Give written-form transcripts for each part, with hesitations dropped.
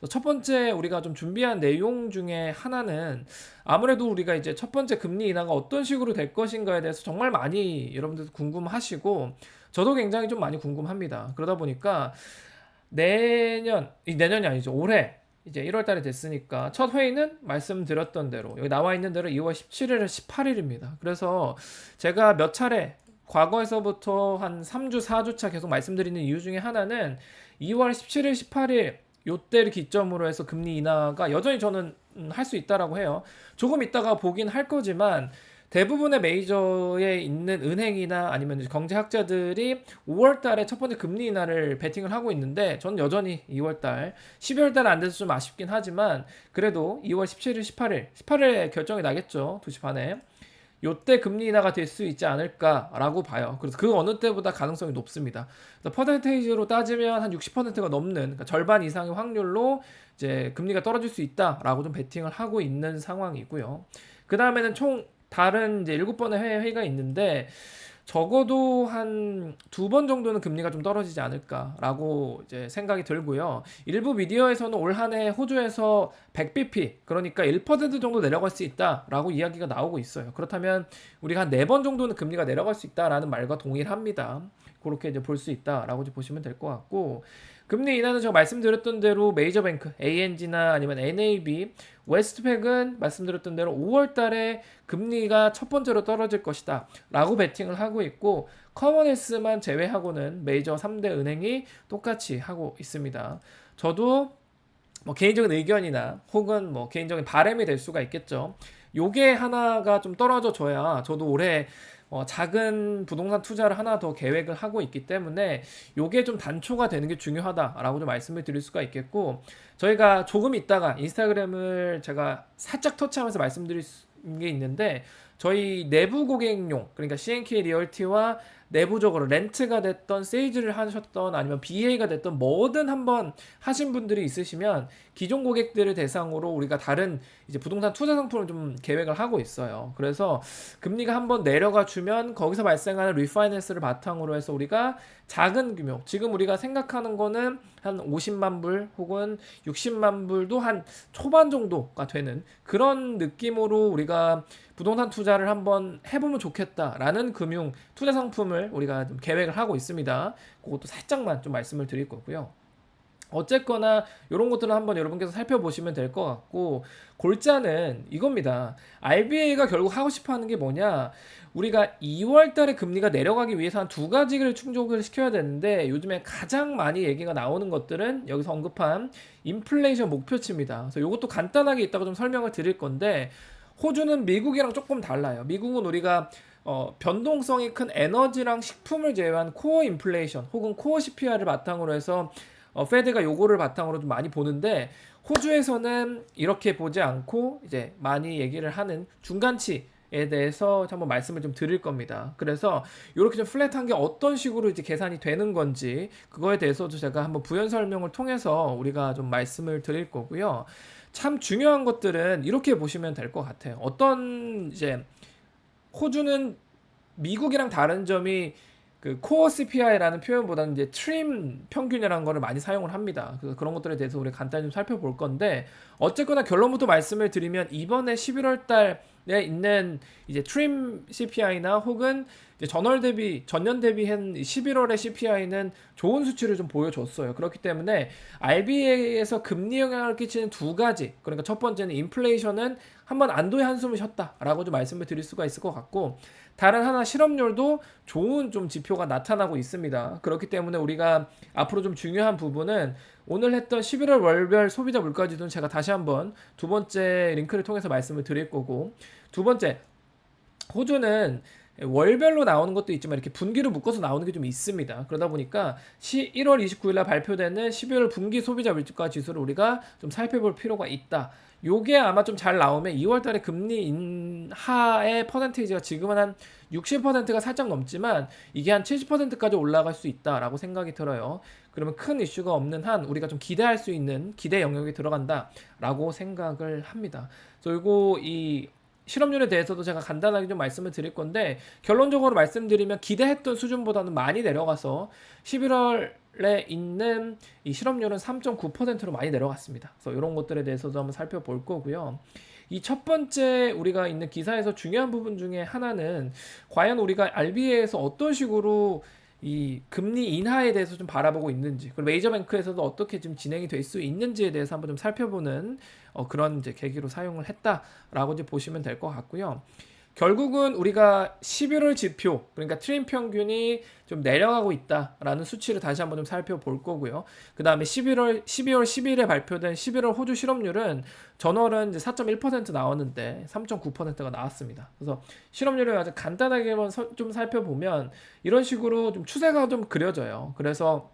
첫 번째 우리가 좀 준비한 내용 중에 하나는 아무래도 우리가 이제 첫 번째 금리 인하가 어떤 식으로 될 것인가에 대해서 정말 많이 여러분들 궁금하시고 저도 굉장히 좀 많이 궁금합니다. 그러다 보니까 내년이 아니죠. 올해 이제 1월 달에 됐으니까 첫 회의는 말씀드렸던 대로 여기 나와 있는 대로 2월 17일에서 18일입니다. 그래서 제가 몇 차례 과거에서부터 한 3주, 4주차 계속 말씀드리는 이유 중에 하나는 2월 17일, 18일 요때를 기점으로 해서 금리 인하가 여전히 저는 할 수 있다라고 해요. 조금 있다가 보긴 할 거지만 대부분의 메이저에 있는 은행이나 아니면 경제학자들이 5월 달에 첫 번째 금리 인하를 베팅을 하고 있는데 저는 여전히 2월 달, 12월 달은 안 돼서 좀 아쉽긴 하지만 그래도 2월 17일, 18일에 결정이 나겠죠. 2시 반에. 요때 금리 인하가 될 수 있지 않을까라고 봐요. 그래서 그 어느 때보다 가능성이 높습니다. 그래서 퍼센테이지로 따지면 한 60%가 넘는 그러니까 절반 이상의 확률로 이제 금리가 떨어질 수 있다라고 좀 베팅을 하고 있는 상황이고요. 그 다음에는 총 다른 이제 7번의 회의가 있는데 적어도 한 2번 정도는 금리가 좀 떨어지지 않을까라고 이제 생각이 들고요. 일부 미디어에서는 올 한 해 호주에서 100bp 그러니까 1% 정도 내려갈 수 있다라고 이야기가 나오고 있어요. 그렇다면 우리가 한 4번 정도는 금리가 내려갈 수 있다라는 말과 동일합니다. 그렇게 이제 볼 수 있다라고 이제 보시면 될 것 같고 금리 인하는 제가 말씀드렸던 대로 메이저뱅크 ANG나 아니면 NAB, 웨스트팩은 말씀드렸던 대로 5월 달에 금리가 첫 번째로 떨어질 것이다 라고 베팅을 하고 있고 커먼웰스만 제외하고는 메이저 3대 은행이 똑같이 하고 있습니다. 저도 뭐 개인적인 의견이나 혹은 뭐 개인적인 바람이 될 수가 있겠죠. 요게 하나가 좀 떨어져 줘야 저도 올해 작은 부동산 투자를 하나 더 계획을 하고 있기 때문에 요게 좀 단초가 되는 게 중요하다라고 좀 말씀을 드릴 수가 있겠고 저희가 조금 있다가 인스타그램을 제가 살짝 터치하면서 말씀드릴 게 있는데 저희 내부 고객용 그러니까 CNK 리얼티와 내부적으로 렌트가 됐던 세일즈를 하셨던 아니면 BA가 됐던 뭐든 한번 하신 분들이 있으시면 기존 고객들을 대상으로 우리가 다른 이제 부동산 투자 상품을 좀 계획을 하고 있어요. 그래서 금리가 한번 내려가 주면 거기서 발생하는 리파이낸스를 바탕으로 해서 우리가 작은 규모 지금 우리가 생각하는 거는 한 50만 불 혹은 60만 불도 한 초반 정도가 되는 그런 느낌으로 우리가 부동산 투자를 한번 해보면 좋겠다라는 금융 투자 상품을 우리가 좀 계획을 하고 있습니다. 그것도 살짝만 좀 말씀을 드릴 거고요. 어쨌거나 이런 것들은 한번 여러분께서 살펴보시면 될 것 같고 골자는 이겁니다. RBA가 결국 하고 싶어하는 게 뭐냐? 우리가 2월 달에 금리가 내려가기 위해서 한 2가지를 충족을 시켜야 되는데 요즘에 가장 많이 얘기가 나오는 것들은 여기서 언급한 인플레이션 목표치입니다. 그래서 이것도 간단하게 있다고 좀 설명을 드릴 건데 호주는 미국이랑 조금 달라요. 미국은 우리가 변동성이 큰 에너지랑 식품을 제외한 코어 인플레이션 혹은 코어 CPI를 바탕으로 해서 페드가 요거를 바탕으로 좀 많이 보는데 호주에서는 이렇게 보지 않고 이제 많이 얘기를 하는 중간치에 대해서 한번 말씀을 좀 드릴 겁니다. 그래서 이렇게 좀 플랫한 게 어떤 식으로 이제 계산이 되는 건지 그거에 대해서도 제가 한번 부연 설명을 통해서 우리가 좀 말씀을 드릴 거고요. 참 중요한 것들은 이렇게 보시면 될 것 같아요. 어떤 이제 호주는 미국이랑 다른 점이 그 코어 CPI라는 표현보다는 이제 트림 평균이라는 거를 많이 사용을 합니다. 그래서 그런 것들에 대해서 우리 간단히 좀 살펴볼 건데 어쨌거나 결론부터 말씀을 드리면 이번에 11월 달에 있는 이제 트림 CPI나 혹은 이제 전년 대비한 11월의 CPI는 좋은 수치를 좀 보여줬어요. 그렇기 때문에 RBA에서 금리 영향을 끼치는 2가지 그러니까 첫 번째는 인플레이션은 한번 안도의 한숨을 쉬었다라고 좀 말씀을 드릴 수가 있을 것 같고 다른 하나 실업률도 좋은 좀 지표가 나타나고 있습니다. 그렇기 때문에 우리가 앞으로 좀 중요한 부분은 오늘 했던 11월 월별 소비자 물가지수는 제가 다시 한번 두 번째 링크를 통해서 말씀을 드릴 거고 두 번째 호주는 월별로 나오는 것도 있지만 이렇게 분기로 묶어서 나오는 게 좀 있습니다. 그러다 보니까 1월 29일 날 발표되는 12월 분기 소비자 물가 지수를 우리가 좀 살펴볼 필요가 있다. 요게 아마 좀 잘 나오면 2월 달에 금리 인하의 퍼센테이지가 지금은 한 60%가 살짝 넘지만 이게 한 70%까지 올라갈 수 있다라고 생각이 들어요. 그러면 큰 이슈가 없는 한 우리가 좀 기대할 수 있는 기대 영역에 들어간다라고 생각을 합니다. 그리고 이 실업률에 대해서도 제가 간단하게 좀 말씀을 드릴 건데 결론적으로 말씀드리면 기대했던 수준보다는 많이 내려가서 11월 있는 이 실업률은 3.9%로 많이 내려갔습니다. 그래서 이런 것들에 대해서도 한번 살펴볼 거고요. 이 첫 번째 우리가 있는 기사에서 중요한 부분 중에 하나는 과연 우리가 RBA에서 어떤 식으로 이 금리 인하에 대해서 좀 바라보고 있는지, 그리고 메이저뱅크에서도 어떻게 좀 진행이 될 수 있는지에 대해서 한번 좀 살펴보는 그런 이제 계기로 사용을 했다라고 이제 보시면 될 것 같고요. 결국은 우리가 11월 지표, 그러니까 트림 평균이 좀 내려가고 있다라는 수치를 다시 한번 좀 살펴볼 거고요. 그 다음에 12월 10일에 발표된 11월 호주 실업률은 전월은 이제 4.1% 나왔는데 3.9%가 나왔습니다. 그래서 실업률을 아주 간단하게만 좀 살펴보면 이런 식으로 좀 추세가 좀 그려져요. 그래서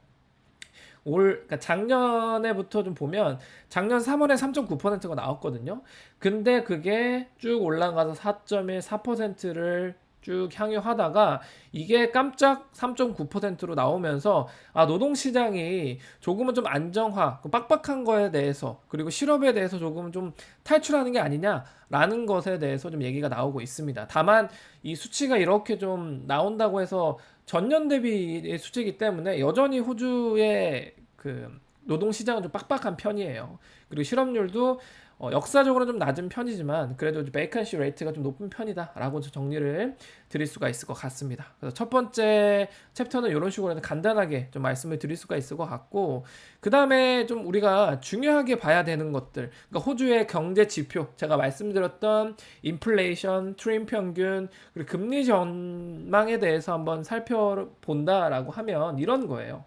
그러니까 작년에부터 좀 보면 작년 3월에 3.9%가 나왔거든요. 근데 그게 쭉 올라가서 4.1, 4%를 쭉 향유하다가 이게 깜짝 3.9%로 나오면서 노동시장이 조금은 좀 안정화, 빡빡한 거에 대해서 그리고 실업에 대해서 조금 좀 탈출하는 게 아니냐라는 것에 대해서 좀 얘기가 나오고 있습니다. 다만 이 수치가 이렇게 좀 나온다고 해서 전년 대비의 수치이기 때문에 여전히 호주의 그 노동 시장은 좀 빡빡한 편이에요. 그리고 실업률도 역사적으로 좀 낮은 편이지만 그래도 베이컨시 레이트가 좀 높은 편이다라고 정리를 드릴 수가 있을 것 같습니다. 그래서 첫 번째 챕터는 이런 식으로 간단하게 좀 말씀을 드릴 수가 있을 것 같고, 그 다음에 좀 우리가 중요하게 봐야 되는 것들, 그러니까 호주의 경제 지표, 제가 말씀드렸던 인플레이션, 트림 평균, 그리고 금리 전망에 대해서 한번 살펴본다라고 하면 이런 거예요.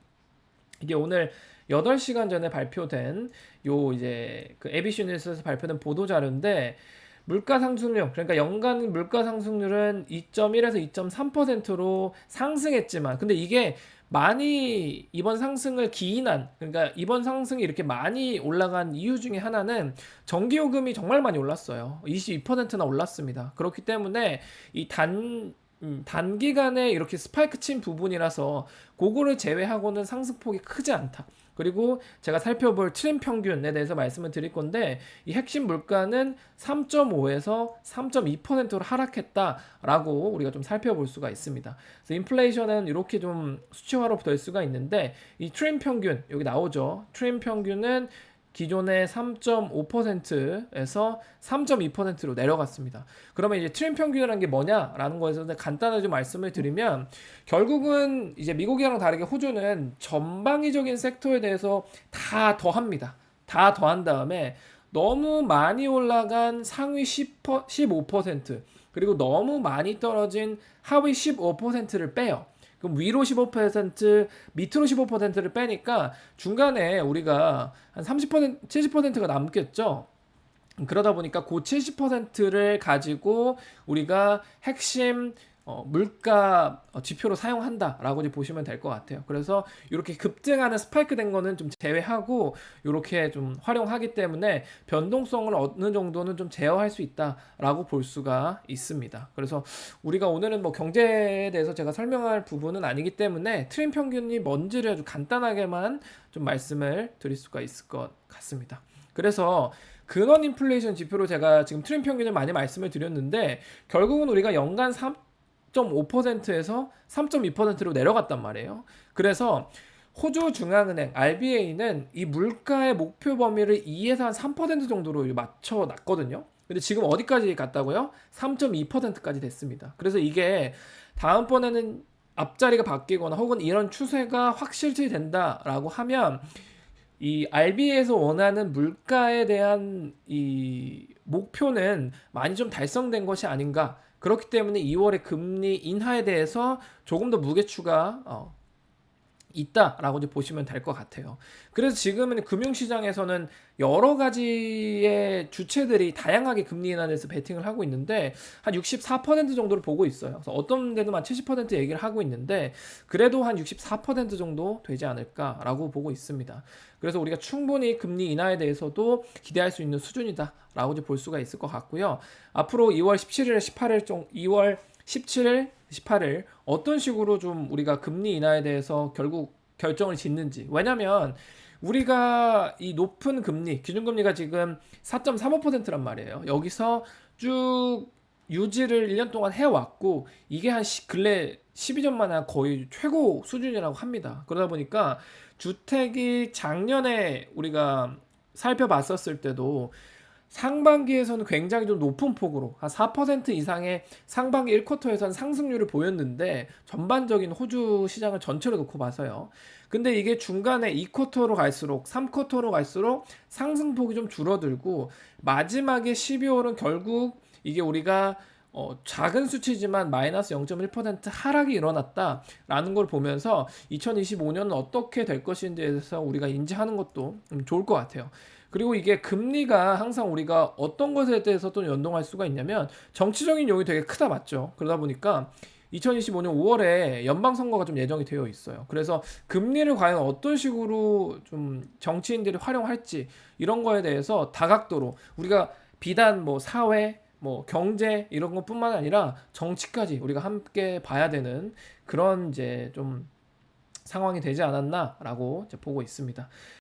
이게 오늘 8시간 전에 발표된 요 이제 그 ABC 뉴스에서 발표된 보도 자료인데, 물가 상승률, 그러니까 연간 물가 상승률은 2.1에서 2.3%로 상승했지만, 근데 이게 많이 이번 상승을 기인한, 그러니까 이번 상승이 이렇게 많이 올라간 이유 중에 하나는 전기요금이 정말 많이 올랐어요. 22%나 올랐습니다. 그렇기 때문에 이 단기간에 이렇게 스파이크 친 부분이라서 그거를 제외하고는 상승폭이 크지 않다. 그리고 제가 살펴볼 트림 평균에 대해서 말씀을 드릴 건데, 이 핵심 물가는 3.5에서 3.2%로 하락했다라고 우리가 좀 살펴볼 수가 있습니다. 그래서 인플레이션은 이렇게 좀 수치화로 될 수가 있는데, 이 트림 평균 여기 나오죠. 트림 평균은 기존의 3.5%에서 3.2%로 내려갔습니다. 그러면 이제 트림 평균이라는 게 뭐냐라는 거에서 간단하게 좀 말씀을 드리면, 결국은 이제 미국이랑 다르게 호주는 전방위적인 섹터에 대해서 다 더합니다. 다 더한 다음에 너무 많이 올라간 상위 15% 그리고 너무 많이 떨어진 하위 15%를 빼요. 그럼 위로 15%, 밑으로 15%를 빼니까 중간에 우리가 한 30%, 70%가 남겠죠. 그러다 보니까 그 70%를 가지고 우리가 핵심 물가 지표로 사용한다라고 보시면 될 것 같아요. 그래서 이렇게 급등하는 스파이크 된 거는 좀 제외하고 이렇게 좀 활용하기 때문에 변동성을 어느 정도는 좀 제어할 수 있다라고 볼 수가 있습니다. 그래서 우리가 오늘은 뭐 경제에 대해서 제가 설명할 부분은 아니기 때문에 트림 평균이 뭔지를 아주 간단하게만 좀 말씀을 드릴 수가 있을 것 같습니다. 그래서 근원 인플레이션 지표로 제가 지금 트림 평균을 많이 말씀을 드렸는데, 결국은 우리가 연간 3.5%에서 3.2%로 내려갔단 말이에요. 그래서 호주 중앙은행 RBA는 이 물가의 목표 범위를 2에서 한 3% 정도로 맞춰 놨거든요. 근데 지금 어디까지 갔다고요? 3.2%까지 됐습니다. 그래서 이게 다음번에는 앞자리가 바뀌거나 혹은 이런 추세가 확실시 된다라고 하면 이 RBA에서 원하는 물가에 대한 이 목표는 많이 좀 달성된 것이 아닌가. 그렇기 때문에 2월에 금리 인하에 대해서 조금 더 무게추가 있다라고 이제 보시면 될 것 같아요. 그래서 지금은 금융시장에서는 여러 가지의 주체들이 다양하게 금리 인하에 대해서 베팅을 하고 있는데 한 64% 정도를 보고 있어요. 그래서 어떤 데는 한 70% 얘기를 하고 있는데 그래도 한 64% 정도 되지 않을까라고 보고 있습니다. 그래서 우리가 충분히 금리 인하에 대해서도 기대할 수 있는 수준이다라고 이제 볼 수가 있을 것 같고요. 앞으로 2월 17일, 18일 2월 17일, 18일 어떤 식으로 좀 우리가 금리 인하에 대해서 결국 결정을 짓는지. 왜냐면 우리가 이 높은 금리, 기준금리가 지금 4.35%란 말이에요. 여기서 쭉 유지를 1년 동안 해왔고 이게 근래 12년 만에 거의 최고 수준이라고 합니다. 그러다 보니까 주택이 작년에 우리가 살펴봤었을 때도 상반기에서는 굉장히 좀 높은 폭으로 한 4% 이상의 상반기 1쿼터에서는 상승률을 보였는데 전반적인 호주 시장을 전체로 놓고 봐서요. 근데 이게 중간에 2쿼터로 갈수록 3쿼터로 갈수록 상승폭이 좀 줄어들고 마지막에 12월은 결국 이게 우리가 작은 수치지만 마이너스 0.1% 하락이 일어났다라는 걸 보면서 2025년은 어떻게 될 것인지에 대해서 우리가 인지하는 것도 좋을 것 같아요. 그리고 이게 금리가 항상 우리가 어떤 것에 대해서 또 연동할 수가 있냐면 정치적인 요인이 되게 크다 맞죠? 그러다 보니까 2025년 5월에 연방선거가 좀 예정이 되어 있어요. 그래서 금리를 과연 어떤 식으로 좀 정치인들이 활용할지 이런 거에 대해서 다각도로 우리가 비단 뭐 사회, 뭐 경제 이런 것뿐만 아니라 정치까지 우리가 함께 봐야 되는 그런 이제 좀 상황이 되지 않았나라고 이제 보고 있습니다.